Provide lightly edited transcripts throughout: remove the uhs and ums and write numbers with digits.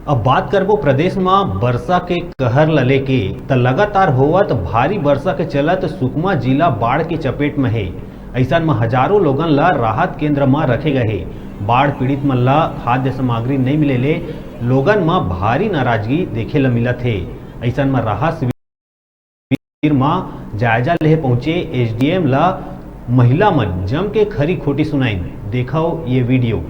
अब बात करबो प्रदेश में वर्षा के कहर लले के त लगातार होवत भारी वर्षा के चलत सुकमा जिला बाढ़ की चपेट में है। ऐसा में हजारों लोगन ला राहत केंद्र में रखे गए। बाढ़ पीड़ित मन ला खाद्य सामग्री नहीं मिले लोगन में भारी नाराजगी देखे ला मिलत है। ऐसा में राहत शिविर में जायजा ले पहुंचे एसडीएम ला महिला मन जम के खरी खोटी सुनाई। देखो ये वीडियो।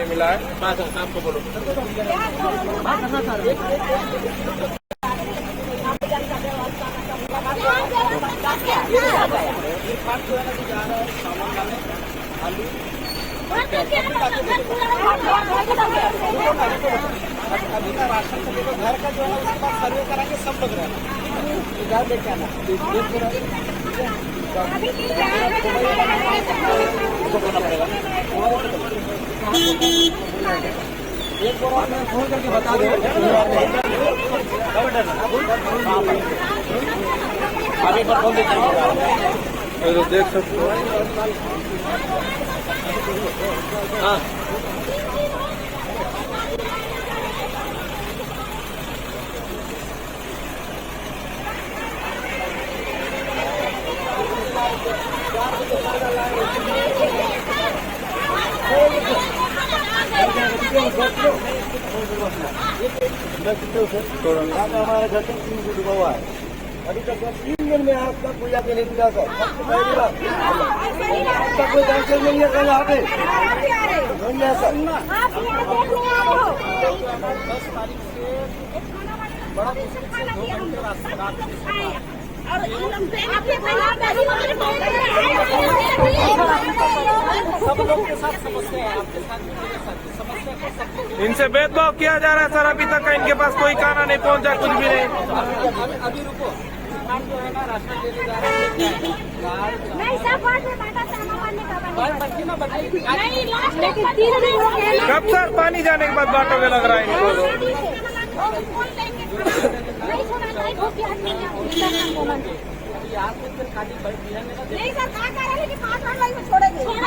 मिला है आपको बोलो अभी का राशन को लेकर घर का जो है उसके बाद सर्वे कराएंगे सब लोग रहना घर लेके आना एक बार मैं फोन करके बता दो आगे पर फोन तो देख सकते हो। हाँ हमारे घर तक 3 फुट डूबा हुआ है। अभी तक 3 दिन में आपका पूजा के नहीं दिया सर आपका कोई डांसर नहीं है कल यहाँ पे नहीं है सर। 10 तारीख से बड़ा मुश्किल से 2 घंटे रास्ता सब लोग के साथ समस्या है। आपके साथ समस्या कर सकते हैं। इनसे भेदभाव किया जा रहा है सर। अभी तक इनके पास कोई खाना नहीं पहुंचा, कुछ भी नहीं। अभी रुको किसान जो है ना राशन लेने जा रहे हैं कब सर पानी जाने के बाद बाटों में लग रहा है इनको। नहीं सर कहा कह रहे हैं कि 5 मिनट में छोड़ेंगे। नहीं